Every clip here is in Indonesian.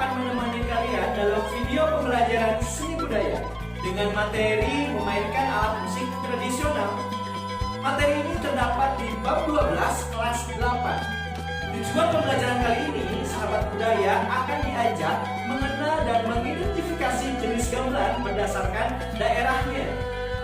akan menemani kalian dalam video pembelajaran seni budaya dengan materi memainkan alat musik tradisional. Materi ini terdapat di bab 12 kelas 8. Tujuan pembelajaran kali ini, sahabat budaya akan diajak mengenal dan mengidentifikasi jenis gamelan berdasarkan daerahnya.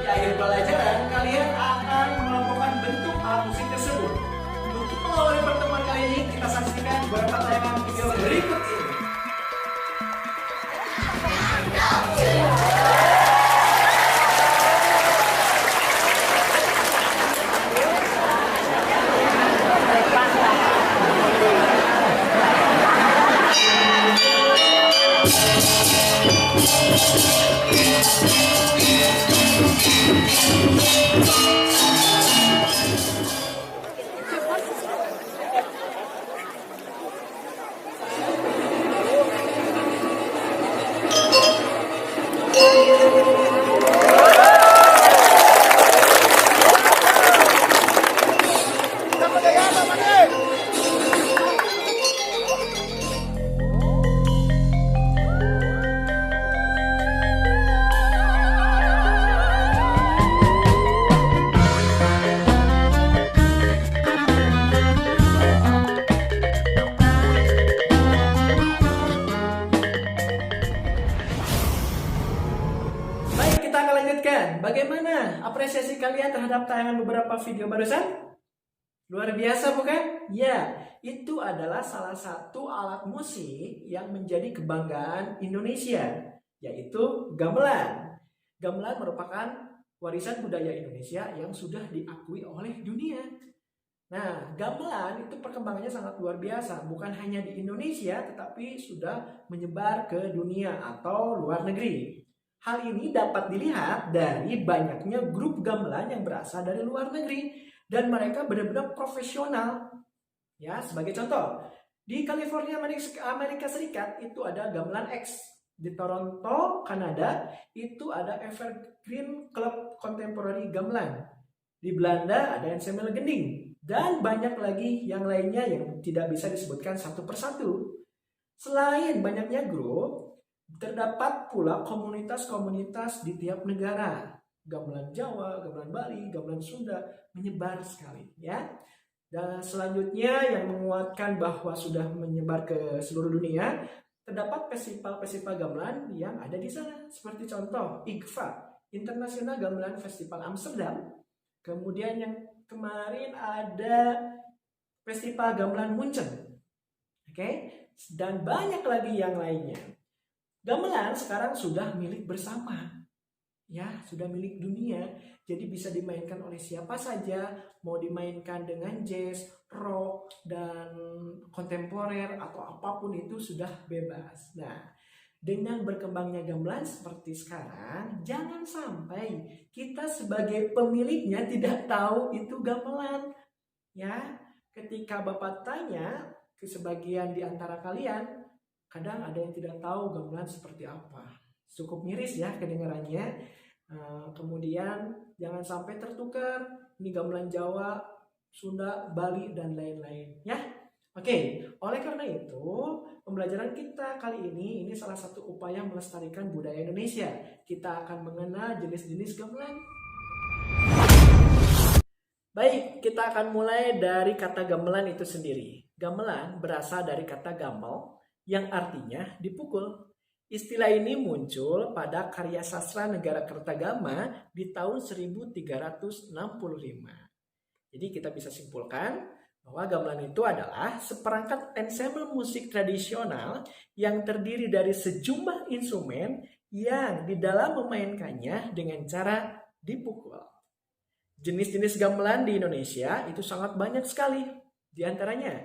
Di akhir pelajaran, kalian akan mengelompokkan bentuk alat musik tersebut. Untuk mengawali pertemuan kali ini, kita saksikan beberapa tayangan video berikut ini. Bagaimana apresiasi kalian terhadap tayangan beberapa video barusan? Luar biasa bukan? Ya, itu adalah salah satu alat musik yang menjadi kebanggaan Indonesia, yaitu gamelan. Gamelan merupakan warisan budaya Indonesia yang sudah diakui oleh dunia. Nah, gamelan itu perkembangannya sangat luar biasa, bukan hanya di Indonesia, tetapi sudah menyebar ke dunia atau luar negeri. Hal ini dapat dilihat dari banyaknya grup gamelan yang berasal dari luar negeri dan mereka benar-benar profesional. Ya, sebagai contoh, di California, Amerika Serikat itu ada Gamelan X. Di Toronto, Kanada itu ada Evergreen Club Contemporary Gamelan. Di Belanda ada Ensemble Gending dan banyak lagi yang lainnya yang tidak bisa disebutkan satu persatu. Selain banyaknya grup, terdapat pula komunitas-komunitas di tiap negara. Gamelan Jawa, gamelan Bali, gamelan Sunda menyebar sekali, ya. Dan selanjutnya yang menguatkan bahwa sudah menyebar ke seluruh dunia, terdapat festival-festival gamelan yang ada di sana. Seperti contoh IGFA, International Gamelan Festival Amsterdam. Kemudian yang kemarin ada Festival Gamelan Munchen. Oke? Dan banyak lagi yang lainnya. Gamelan sekarang sudah milik bersama, ya, sudah milik dunia. Jadi bisa dimainkan oleh siapa saja, mau dimainkan dengan jazz, rock, dan kontemporer atau apapun itu sudah bebas. Nah, dengan berkembangnya gamelan seperti sekarang, jangan sampai kita sebagai pemiliknya tidak tahu itu gamelan. Ya, ketika Bapak tanya ke sebagian di antara kalian, kadang ada yang tidak tahu gamelan seperti apa. Cukup miris ya kedengarannya. Kemudian jangan sampai tertukar. Ini gamelan Jawa, Sunda, Bali, dan lain-lain. Ya, oke. Oleh karena itu, pembelajaran kita kali ini salah satu upaya melestarikan budaya Indonesia. Kita akan mengenal jenis-jenis gamelan. Baik, kita akan mulai dari kata gamelan itu sendiri. Gamelan berasal dari kata gamel, yang artinya dipukul. Istilah ini muncul pada karya sastra Negara Kertagama di tahun 1365. Jadi kita bisa simpulkan bahwa gamelan itu adalah seperangkat ensemble musik tradisional yang terdiri dari sejumlah instrumen yang di dalam memainkannya dengan cara dipukul. Jenis-jenis gamelan di Indonesia itu sangat banyak sekali. Di antaranya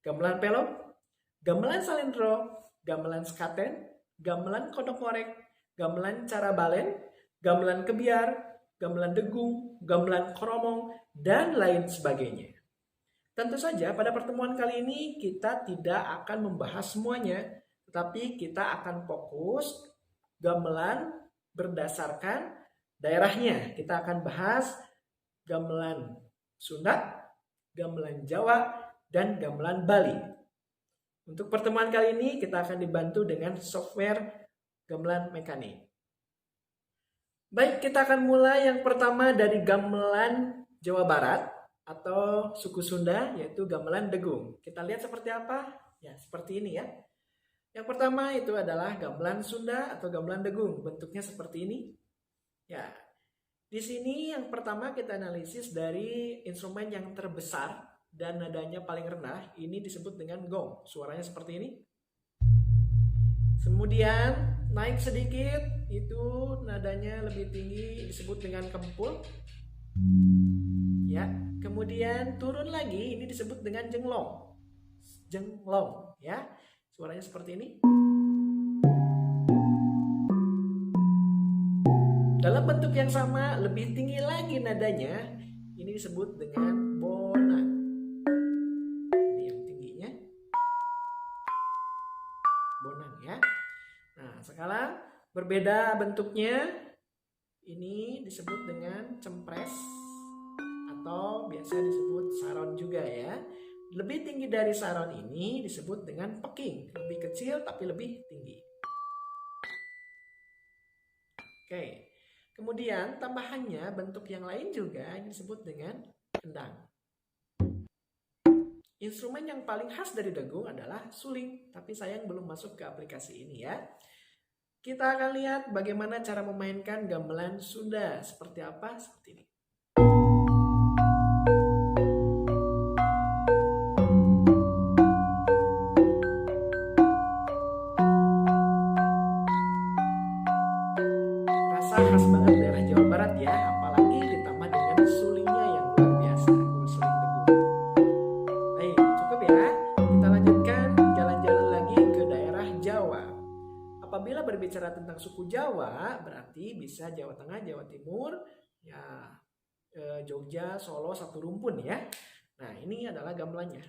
gamelan pelok, gamelan salendro, gamelan sekaten, gamelan kodok ngorek, gamelan cara balen, gamelan kebiar, gamelan degung, gamelan kromong, dan lain sebagainya. Tentu saja pada pertemuan kali ini kita tidak akan membahas semuanya, tetapi kita akan fokus gamelan berdasarkan daerahnya. Kita akan bahas gamelan Sunda, gamelan Jawa, dan gamelan Bali. Untuk pertemuan kali ini kita akan dibantu dengan software gamelan mekanik. Baik, kita akan mulai yang pertama dari gamelan Jawa Barat atau suku Sunda, yaitu gamelan Degung. Kita lihat seperti apa? Ya, seperti ini ya. Yang pertama itu adalah gamelan Sunda atau gamelan Degung. Bentuknya seperti ini. Ya. Di sini yang pertama kita analisis dari instrumen yang terbesar dan nadanya paling rendah, ini disebut dengan gong. Suaranya seperti ini. Kemudian naik sedikit, itu nadanya lebih tinggi, disebut dengan kempul. Ya, kemudian turun lagi, ini disebut dengan jenglong. Jenglong, ya. Suaranya seperti ini. Dalam bentuk yang sama, lebih tinggi lagi nadanya, ini disebut dengan bonang. Sekarang berbeda bentuknya, ini disebut dengan cempres atau biasa disebut saron juga ya. Lebih tinggi dari saron ini disebut dengan peking, lebih kecil tapi lebih tinggi. Oke, kemudian tambahannya bentuk yang lain juga disebut dengan kendang. Instrumen yang paling khas dari Degung adalah suling, tapi sayang belum masuk ke aplikasi ini ya. Kita akan lihat bagaimana cara memainkan gamelan Sunda. Seperti apa? Seperti ini. Rasa khas banget daerah Jawa Barat ya, apalagi ditambah dengan sulingnya yang luar biasa, suling Degung. Baik, cukup ya. Kita lanjutkan jalan-jalan lagi ke daerah Jawa. Apabila berbicara tentang suku Jawa, berarti bisa Jawa Tengah, Jawa Timur, ya Jogja, Solo, satu rumpun ya. Nah, ini adalah gamelannya.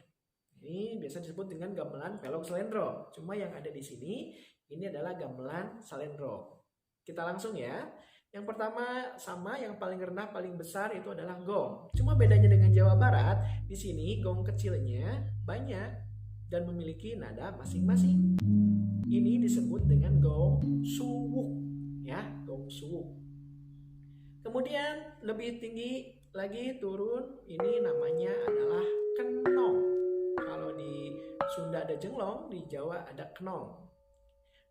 Ini biasa disebut dengan gamelan Pelog Salendro. Cuma yang ada di sini, ini adalah gamelan Salendro. Kita langsung ya. Yang pertama sama, yang paling rendah, paling besar itu adalah gong. Cuma bedanya dengan Jawa Barat, di sini gong kecilnya banyak dan memiliki nada masing-masing. Ini disebut dengan gong suwuk ya, gong suwuk. Kemudian lebih tinggi lagi turun, ini namanya adalah kenong. Kalau di Sunda ada jenglong, di Jawa ada kenong.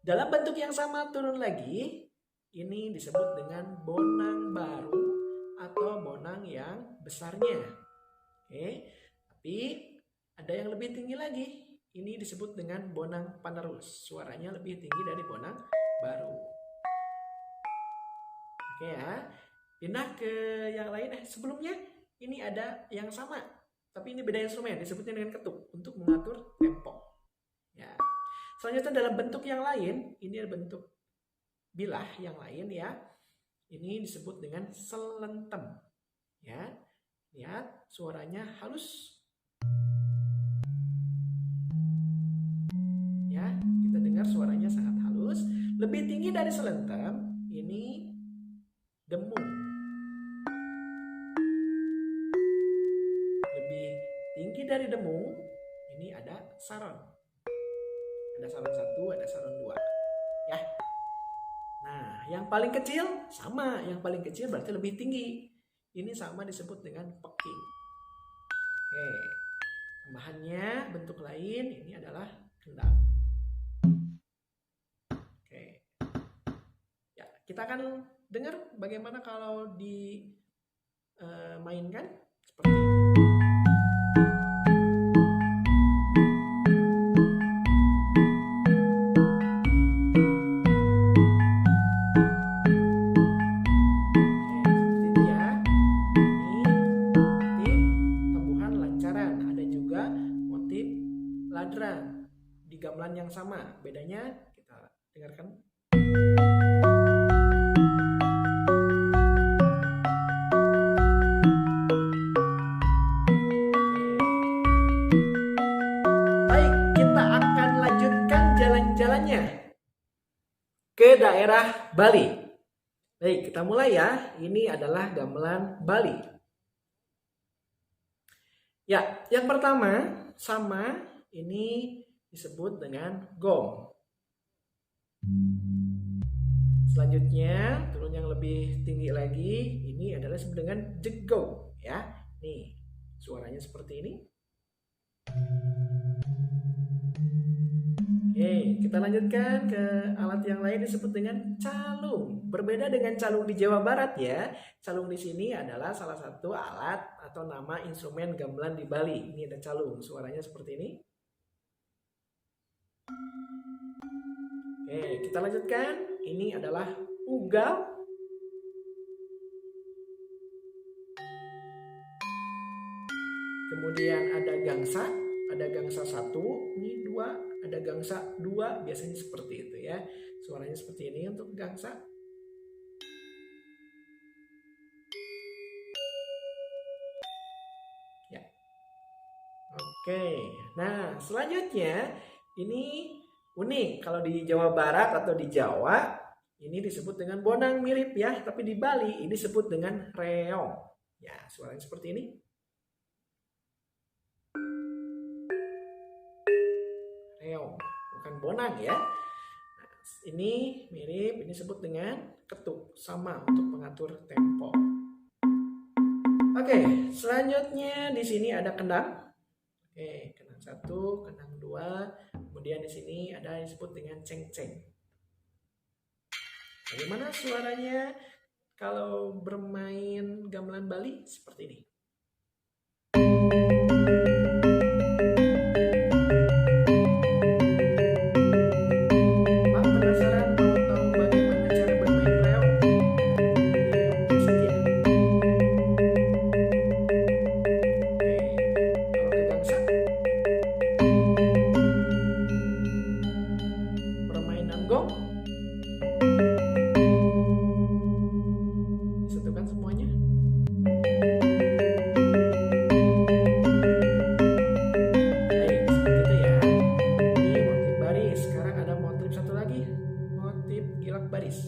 Dalam bentuk yang sama turun lagi, ini disebut dengan bonang baru atau bonang yang besarnya. Oke, tapi ada yang lebih tinggi lagi. Ini disebut dengan bonang panerus. Suaranya lebih tinggi dari bonang baru. Oke ya. Pindah ke yang lain. Sebelumnya ini ada yang sama. Tapi ini beda instrumen. Disebutnya dengan ketuk. Untuk mengatur tempo. Ya. Selanjutnya dalam bentuk yang lain. Ini ada bentuk bilah yang lain ya. Ini disebut dengan selentem. Ya. Lihat suaranya halus. Kita dengar suaranya sangat halus. Lebih tinggi dari selentem, ini demung. Lebih tinggi dari demung, ini ada saron. Ada saron 1, ada saron 2. Ya. Nah, yang paling kecil sama, yang paling kecil berarti lebih tinggi. Ini sama disebut dengan peking. Oke. Tambahannya bentuk lain, ini adalah kendang. Kita akan dengar bagaimana kalau dimainkan seperti ini. Seperti itu ya. Ini motif tembuhan lancaran. Ada juga motif ladran di gamelan yang sama. Bedanya kita dengarkan. Ke daerah Bali. Baik, kita mulai ya. Ini adalah gamelan Bali. Ya, yang pertama sama, ini disebut dengan gong. Selanjutnya, turun yang lebih tinggi lagi, ini adalah disebut dengan jegong, ya. Nih, suaranya seperti ini. Oke, kita lanjutkan ke alat yang lain disebut dengan calung. Berbeda dengan calung di Jawa Barat ya. Calung di sini adalah salah satu alat atau nama instrumen gamelan di Bali. Ini ada calung, suaranya seperti ini. Oke, kita lanjutkan. Ini adalah ugal. Kemudian ada gangsa. Ada gangsa 1, ini 2, ada gangsa 2, biasanya seperti itu ya. Suaranya seperti ini untuk gangsa. Ya. Oke. Nah, selanjutnya ini unik. Kalau di Jawa Barat atau di Jawa ini disebut dengan bonang, mirip ya, tapi di Bali ini disebut dengan reong. Ya, suaranya seperti ini. Reong, bukan bonang ya. Nah, ini mirip, ini disebut dengan ketuk, sama untuk mengatur tempo. Oke, selanjutnya di sini ada kendang. Oke, kendang 1, kendang 2, kemudian di sini ada yang disebut dengan ceng-ceng. Bagaimana suaranya kalau bermain gamelan Bali? Seperti ini. Disatukan semuanya. Baik, seperti itu ya. Ini motif baris. Sekarang ada motif satu lagi, motif gilak baris.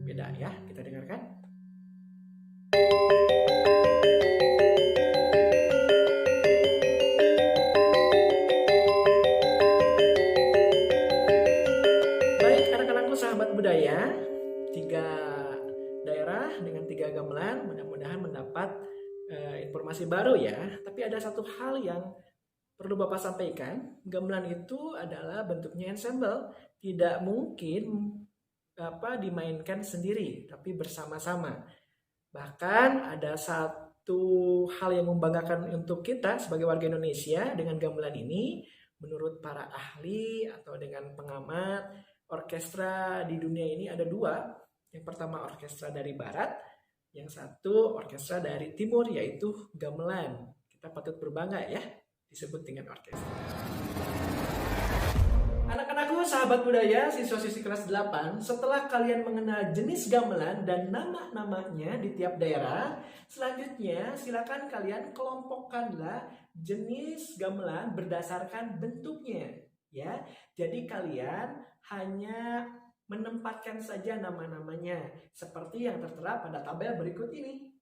Beda ya, kita dengarkan. Baik, anak-anakku sahabat budaya, 3 daerah dengan 3 gamelan, mudah-mudahan mendapat informasi baru ya. Tapi ada satu hal yang perlu Bapak sampaikan, gamelan itu adalah bentuknya ensemble, tidak mungkin dimainkan sendiri, tapi bersama-sama. Bahkan ada satu hal yang membanggakan untuk kita sebagai warga Indonesia dengan gamelan ini, menurut para ahli atau dengan pengamat, orkestra di dunia ini ada 2. Yang pertama orkestra dari barat, yang satu orkestra dari timur, yaitu gamelan. Kita patut berbangga ya, disebut dengan orkestra. Anak-anakku sahabat budaya, siswa-siswi kelas 8, setelah kalian mengenal jenis gamelan dan nama-namanya di tiap daerah, selanjutnya silakan kalian kelompokkanlah jenis gamelan berdasarkan bentuknya. Ya, jadi kalian hanya menempatkan saja nama-namanya seperti yang tertera pada tabel berikut ini.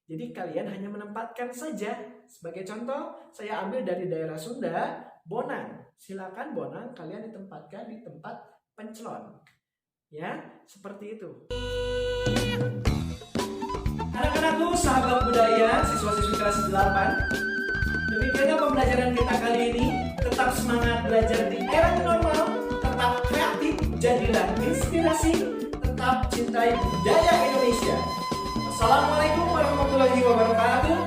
Jadi kalian hanya menempatkan saja. Sebagai contoh, saya ambil dari daerah Sunda, bonang. Silakan bonang kalian ditempatkan di tempat pencelon. Ya, seperti itu. Anak-anakku, sahabat budaya, siswa-siswi kelas 8, demikianlah pembelajaran kita kali ini. Tetap semangat belajar di era normal, tetap kreatif, jadilah inspirasi, tetap cintai budaya Indonesia. Assalamualaikum warahmatullahi wabarakatuh.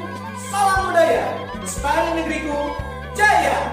Salam budaya, lestari negeriku, jaya!